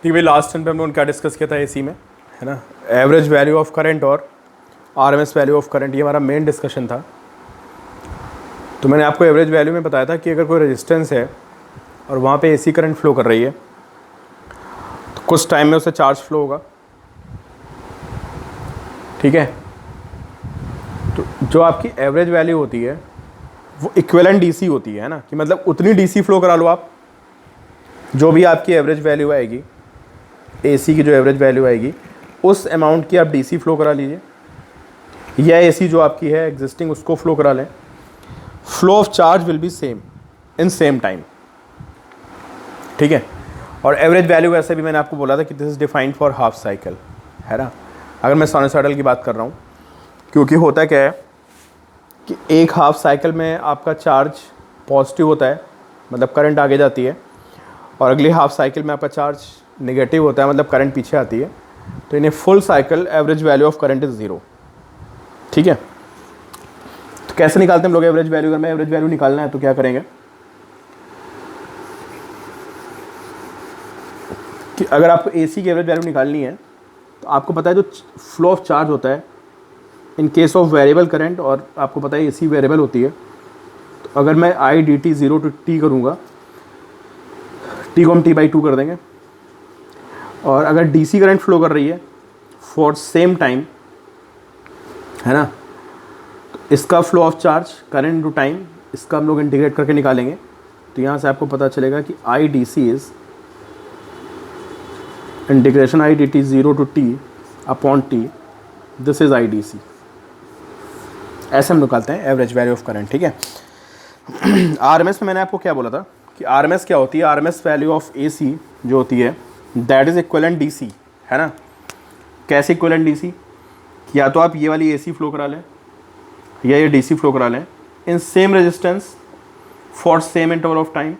ठीक है, last time पे हम लोगों ने क्या डिस्कस किया था एसी में, है ना, एवरेज वैल्यू ऑफ करंट और आरएमएस वैल्यू ऑफ करंट, ये हमारा मेन डिस्कशन था। तो मैंने आपको एवरेज वैल्यू में बताया था कि अगर कोई रेजिस्टेंस है और वहाँ पे एसी करंट फ्लो कर रही है तो कुछ टाइम में उससे चार्ज फ्लो होगा, ठीक है। तो जो आपकी एवरेज वैल्यू होती है वो इक्विवेलेंट डीसी होती है ना, कि मतलब उतनी डीसी फ्लो करा लो आप, जो भी आपकी एवरेज वैल्यू आएगी, एसी की जो एवरेज वैल्यू आएगी उस अमाउंट की आप डीसी फ्लो करा लीजिए, या एसी जो आपकी है एग्जिस्टिंग उसको फ्लो करा लें। Flow of charge will be same in same time, ठीक है। और एवरेज वैल्यू वैसे भी मैंने आपको बोला था कि this is defined for half cycle, है ना। अगर मैं साइनसॉइडल की बात कर रहा हूँ, क्योंकि होता क्या है कि एक हाफ साइकिल में आपका चार्ज पॉजिटिव होता है, मतलब करंट आगे जाती है, और अगली हाफ साइकिल में आपका चार्ज नेगेटिव होता है, मतलब करंट पीछे आती है। तो in a full cycle average value of current is 0, ठीक है। तो कैसे निकालते हैं हम लोग एवरेज वैल्यू? अगर मैं एवरेज वैल्यू निकालना है तो क्या करेंगे कि अगर आपको एसी की एवरेज वैल्यू निकालनी है तो आपको पता है जो फ्लो ऑफ चार्ज होता है in case of variable current, और आपको पता है एसी वेरिएबल होती है। तो अगर मैं I D T 0 to T करूँगा, टी को हम t/2 कर देंगे, और अगर डीसी करंट फ्लो कर रही है फॉर सेम टाइम, है ना, तो इसका flow of charge current to time, इसका हम लोग इंटीग्रेट करके निकालेंगे। तो यहाँ से आपको पता चलेगा कि I D C is integration I D T 0 to T upon T, this is I D C. ऐसे हम निकालते हैं एवरेज वैल्यू ऑफ करंट, ठीक है। आरएमएस में मैंने आपको क्या बोला था कि आरएमएस क्या होती है? आरएमएस वैल्यू ऑफ एसी जो होती है दैट इज़ इक्विवेलेंट डीसी, है ना। कैसे इक्विवेलेंट डीसी? या तो आप ये वाली एसी फ्लो करा लें या ये डीसी फ्लो करा लें in same resistance for same interval of time.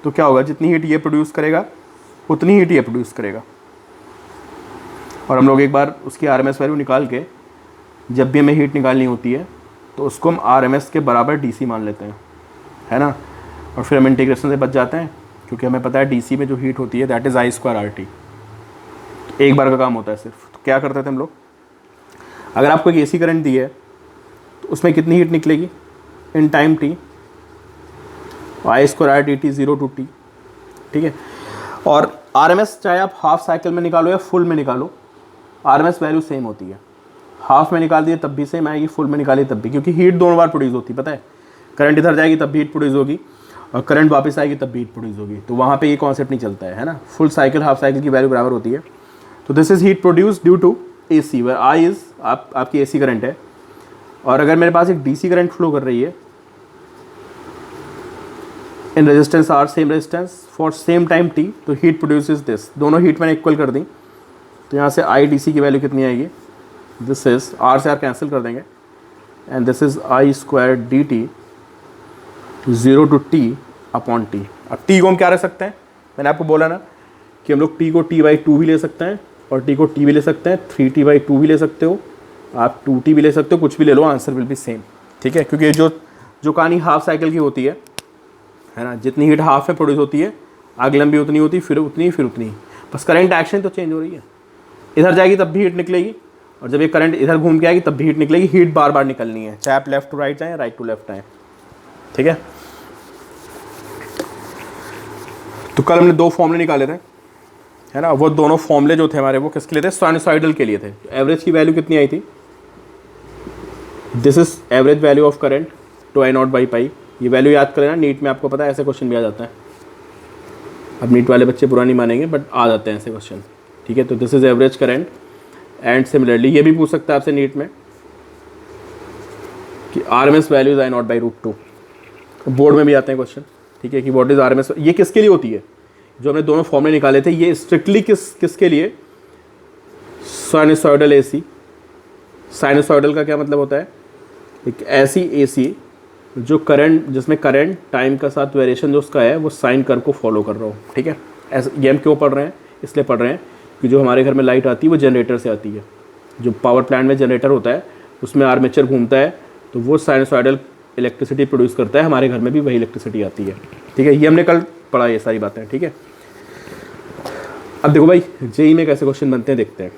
तो क्या होगा, जितनी हीट ये प्रोड्यूस करेगा उतनी हीट ये प्रोड्यूस करेगा। और हम लोग एक बार उसकी आरएमएस वैल्यू निकाल के, जब भी हमें हीट निकालनी होती है तो उसको हम आरएमएस के बराबर डीसी मान लेते हैं, है ना। और फिर हम इंटीग्रेशन से बच जाते हैं, क्योंकि हमें पता है डीसी में जो हीट होती है दैट इज़ I² RT। एक बार का काम होता है सिर्फ। तो क्या करते थे हम लोग, अगर आपको एक एसी करंट दी है तो उसमें कितनी हीट निकलेगी in time t, I² RT 0 to T, ठीक है। और आरएमएस चाहे आप हाफ साइकिल में निकालो या फुल में निकालो, आरएमएस वैल्यू सेम होती है। हाफ में निकाल दिए तब भी सेम आएगी, फुल में निकाली तब भी, क्योंकि हीट दोनों बार प्रोड्यूस होती है, पता है। करंट इधर जाएगी तब भी हीट प्रोड्यूस होगी, और करंट वापस आएगी तब भी हीट प्रोड्यूस होगी। तो वहाँ पे ये कॉन्सेप्ट नहीं चलता है ना। फुल साइकिल हाफ साइकिल की वैल्यू बराबर होती है। तो this is heat produce due to AC, where I is आपकी एसी करंट है। और अगर मेरे पास एक डीसी करंट फ्लो कर रही है in resistance R, same resistance for same time T, तो हीट प्रोड्यूसेस दिस। दोनों हीट मैंने इक्वल कर दी, तो यहाँ से आई डी सी की वैल्यू कितनी आएगी, दिस इज आर से आर कैंसिल कर देंगे, and this is I² dt 0 to T upon T. अब टी को हम क्या रख सकते हैं, मैंने आपको बोला ना कि हम लोग टी को t/2 भी ले सकते हैं और टी को t भी ले सकते हैं, 3t/2 भी ले सकते हो आप, 2t भी ले सकते हो, कुछ भी ले लो, आंसर विल बी सेम, ठीक है। क्योंकि जो कहानी हाफ साइकिल की होती है ना, जितनी हीट हाफ में प्रोड्यूस होती है आग लंबी उतनी होती, फिर उतनी, बस करंट एक्शन तो चेंज हो रही है। इधर जाएगी तब भी हीट निकलेगी, और जब ये करंट इधर घूम के आएगी तब भी हीट निकलेगी। हीट बार बार निकलनी है, चाहे आप लेफ्ट टू राइट जाएँ, राइट टू लेफ्ट आएँ, ठीक है। तो कल हमने 2 फॉर्मूले निकाले थे, है ना। वो दोनों फॉर्मूले जो थे हमारे, वो किसके लिए थे? साइनसॉइडल के लिए थे। एवरेज की वैल्यू कितनी आई थी, this is average value of current to I0/π। ये वैल्यू याद कर लेना, नीट में आपको पता है ऐसे क्वेश्चन भी आ जाता है। अब नीट वाले बच्चे बुरा नहीं मानेंगे, बट आ जाते हैं ऐसे क्वेश्चन, ठीक है। तो this is average current, and similarly ये भी पूछ सकता है आपसे नीट में कि RMS value is I0/√2। Board में भी आते हैं क्वेश्चन, ठीक है, कि व्हाट इज आरएमएस। ये किसके लिए होती है? जो हमने दोनों फॉर्मूले निकाले थे, ये स्ट्रिक्टली किसके लिए? Sinusoidal AC. साइनसॉइडल का क्या मतलब होता है? एक ऐसी एसी जो करंट, जिसमें करंट टाइम का साथ वेरिएशन जो उसका है वो साइन कर्व को फॉलो कर रहा हो, ठीक है। ऐसे ये हम क्यों पढ़ रहे हैं? इसलिए पढ़ रहे हैं कि जो हमारे घर में लाइट आती है वो जनरेटर से आती है। जो पावर प्लांट में जनरेटर होता है उसमें आर्मेचर घूमता है, तो वो साइनसॉइडल इलेक्ट्रिसिटी प्रोड्यूस करता है। हमारे घर में भी वही इलेक्ट्रिसिटी आती है, ठीक है। ये हमने कल पढ़ा ये सारी बातें, ठीक है। अब देखो भाई जेई में कैसे क्वेश्चन बनते हैं देखते हैं,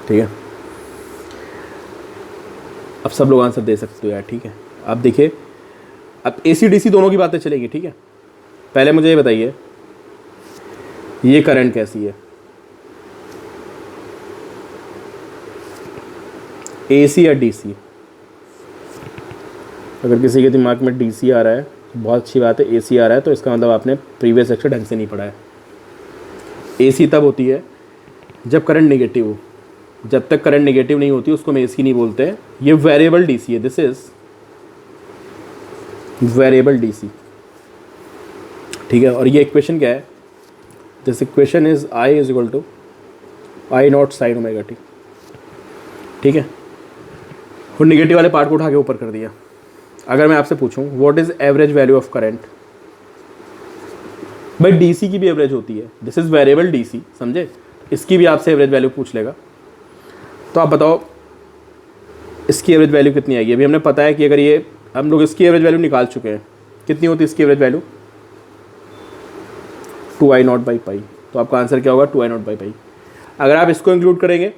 ठीक है। अब सब लोग आंसर दे सकते हो यार, ठीक है। अब देखिए, अब एसी डीसी दोनों की बातें चलेंगी, ठीक है। पहले मुझे ये बताइए ये करंट कैसी है, एसी या डीसी? अगर किसी के दिमाग में डीसी आ रहा है तो बहुत अच्छी बात है, एसी आ रहा है तो इसका मतलब आपने प्रीवियस लेक्चर ढंग से नहीं पढ़ा है। एसी तब होती है जब करंट नेगेटिव हो, जब तक करंट नेगेटिव नहीं होती उसको हम एसी नहीं बोलते हैं। ये वेरिएबल डीसी है, दिस इज वेरिएबल डीसी, ठीक है। और ये इक्वेशन क्या है, this equation is I is equal to I not sine omega T, ठीक है। और निगेटिव वाले पार्ट को उठा के ऊपर कर दिया। अगर मैं आपसे पूछूं what is average value of current, भाई डीसी की भी एवरेज होती है, दिस इज वेरिएबल डीसी, समझे। इसकी भी आपसे एवरेज वैल्यू पूछ लेगा, तो आप बताओ इसकी एवरेज वैल्यू कितनी आएगी। अभी हमने पता है कि अगर ये हम लोग इसकी एवरेज वैल्यू निकाल चुके हैं, कितनी होती है इसकी एवरेज वैल्यू, 2i0/पाई। तो आपका आंसर क्या होगा, 2i0/पाई। अगर आप इसको इंक्लूड करेंगे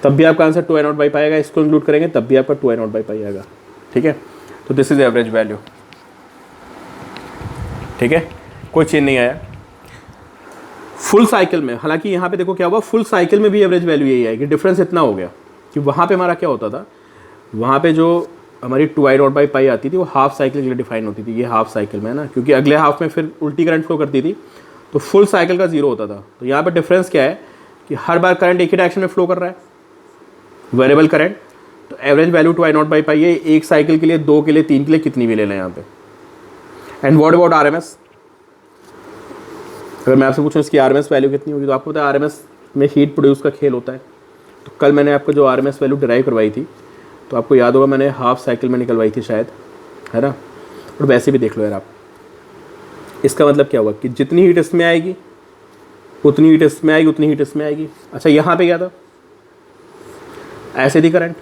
तब भी आपका आंसर 2i0/पाई आएगा, इसको इंक्लूड करेंगे तब भी आपका 2i0/पाई आएगा, ठीक है। तो दिस इज एवरेज वैल्यू, ठीक है, कोई चेंज नहीं आया। फुल साइकिल में, हालांकि यहाँ पे देखो क्या हुआ, फुल साइकिल में भी एवरेज वैल्यू यही आएगी। डिफरेंस इतना हो गया कि वहाँ पे हमारा क्या होता था, वहाँ पे जो हमारी 2i0/पाई आती थी वो हाफ साइकिल के लिए डिफाइन होती थी, ये हाफ साइकिल में है ना, क्योंकि अगले हाफ में फिर उल्टी करंट फ्लो करती थी, तो फुल साइकिल का 0 होता था। तो यहाँ पे डिफरेंस क्या है कि हर बार करंट एक ही डायरेक्शन में फ्लो कर रहा है, वेरिएबल करंट। तो एवरेज वैल्यू 2i0/पाई है, एक साइकिल के लिए, 2 के लिए, 3 के लिए, कितनी भी ले लें यहाँ पे। एंड व्हाट अबाउट आरएमएस, अगर मैं आपसे पूछूं इसकी आरएमएस वैल्यू कितनी होगी, तो आपको पता है आरएमएस में हीट प्रोड्यूस का खेल होता है। तो कल मैंने आपको जो आरएमएस वैल्यू डिराइव करवाई थी, तो आपको याद होगा मैंने हाफ साइकिल में निकलवाई थी शायद, है ना। और वैसे भी देख लो यार आप, इसका मतलब क्या हुआ कि जितनी हीट इसमें आएगी उतनी हीट इसमें आएगी, उतनी हीट इसमें आएगी। अच्छा यहाँ पे क्या था, ऐसे थी करंट,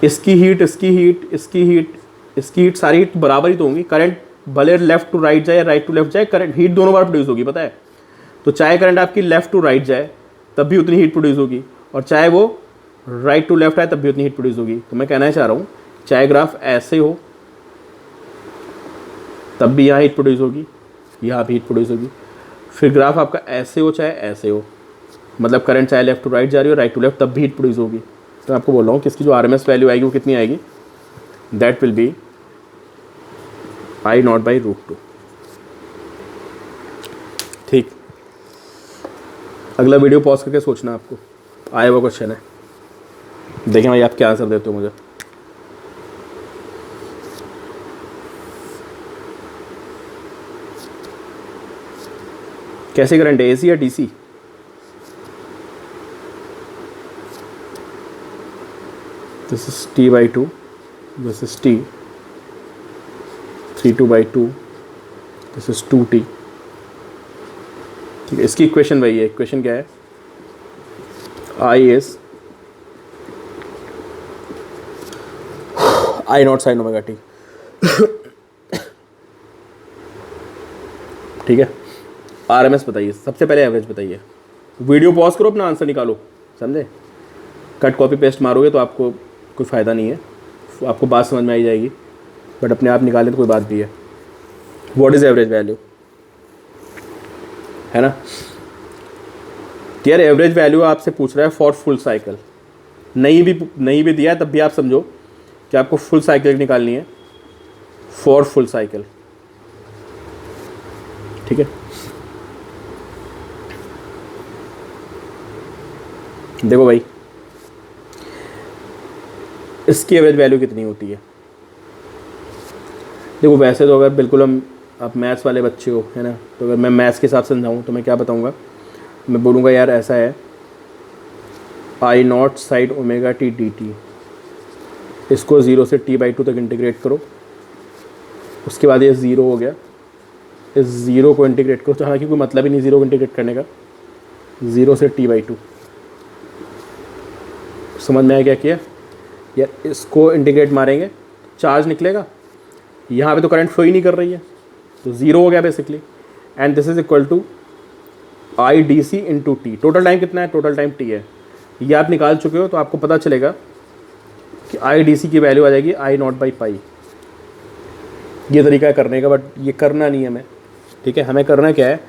इसकी हीट, इसकी हीट, इसकी हीट, इसकी हीट, सारी हीट बराबर ही तो होंगी। करंट भले लेफ्ट टू राइट जाए या राइट टू लेफ्ट जाए, करंट हीट दोनों बार प्रोड्यूस होगी, पता है। तो चाहे करंट आपकी लेफ्ट टू राइट जाए तब भी उतनी हीट प्रोड्यूस होगी, और चाहे वो राइट टू लेफ्ट आए तब भी उतनी हीट प्रोड्यूस होगी। तो मैं कहना चाह रहा हूँ चाहे ग्राफ ऐसे हो तब भी यहाँ हीट प्रोड्यूस होगी, यहाँ भी हीट प्रोड्यूस होगी। फिर ग्राफ आपका ऐसे हो चाहे ऐसे हो, मतलब करंट चाहे लेफ्ट टू राइट जा रही हो, राइट टू लेफ्ट, तब भी हीट प्रोड्यूस होगी। तो आपको बोल रहा हूँ कि इसकी जो आरएमएस वैल्यू आएगी वो कितनी आएगी, दैट विल बी I0/√2, ठीक। अगला वीडियो पॉज करके सोचना, आपको आया हुआ क्वेश्चन है, देखें भाई आप क्या आंसर देते हो मुझे। कैसे करंट है, एसी या DC? This is T/2, this is T, 3/2, this is 2T, ठीक है। इसकी इक्वेशन वही है, इक्वेशन क्या है, I is I0 sin omega T, ठीक है। आरएमएस बताइए, सबसे पहले एवरेज बताइए। वीडियो पॉज करो, अपना आंसर निकालो, समझे। कट कॉपी पेस्ट मारोगे तो आपको कोई फ़ायदा नहीं है, आपको बात समझ में आई जाएगी, बट अपने आप निकालें तो कोई बात भी है। व्हाट इज़ एवरेज वैल्यू, है ना। यार एवरेज वैल्यू आपसे पूछ रहा है फॉर फुल साइकिल, नहीं भी दिया है तब भी आप समझो कि आपको फुल साइकिल निकालनी है, फॉर फुल साइकिल, ठीक है। देखो भाई इसकी एवरेज वैल्यू कितनी होती है, देखो वैसे तो अगर बिल्कुल आप मैथ्स वाले बच्चे हो, है ना, तो अगर मैं मैथ्स के हिसाब से समझाऊँ तो मैं क्या बताऊँगा, मैं बोलूँगा यार ऐसा है, I0 sin omega T dt, इसको 0 से T/2 तक इंटीग्रेट करो, उसके बाद ये 0 हो गया, इस 0 को इंटीग्रेट करो, तो हालांकि कोई मतलब ही नहीं 0 को इंटीग्रेट करने का, 0 से T/2, समझ में आया क्या किया यार। इसको इंटीग्रेट मारेंगे चार्ज निकलेगा, यहाँ पे तो करंट फ्लो ही नहीं कर रही है, तो 0 हो गया basically. And this is equal to I D C into T. Total time कितना है? टोटल टाइम टी है। ये आप निकाल चुके हो तो आपको पता चलेगा कि आई डी सी की वैल्यू आ जाएगी आई नॉट बाई पाई। ये तरीका है करने का, बट ये करना नहीं है हमें, ठीक है। हमें करना क्या है,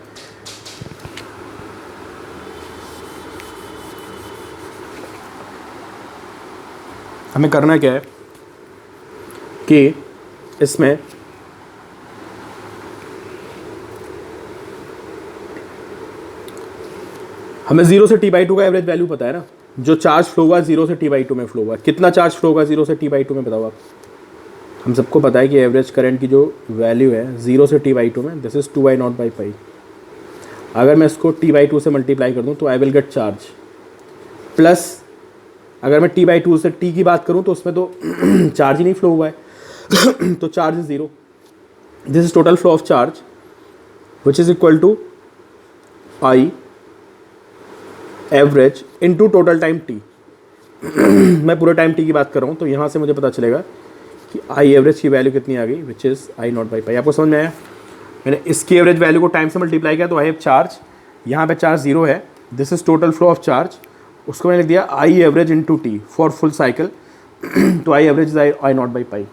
हमें करना क्या है कि इसमें हमें 0 से t/2 का एवरेज वैल्यू पता है ना। जो चार्ज फ्लो हुआ 0 से t/2 में फ्लो हुआ, कितना चार्ज फ्लो होगा 0 से t/2 में बताओ आप। हम सबको पता है कि एवरेज करंट की जो वैल्यू है 0 से t/2 में, दिस इज़ 2I0/पाई। अगर मैं इसको t/2 से मल्टीप्लाई कर दूं तो I will get charge, plus अगर मैं t/2 से t की बात करूं तो उसमें तो चार्ज ही नहीं फ्लो हुआ है तो charge is 0। This is total flow of charge which is equal to I average into total time T. मैं पूरे टाइम टी की बात कर रहा हूँ, तो यहाँ से मुझे पता चलेगा कि आई एवरेज की वैल्यू कितनी आ गई, which is I naught by पाई। आपको समझ में आया? मैंने इसकी एवरेज वैल्यू को टाइम से मल्टीप्लाई किया तो आई हैव चार्ज, यहाँ पे चार्ज 0 है, this is total flow of charge. उसको मैंने लिख दिया I average into t for full cycle तो I average is I naught by pi.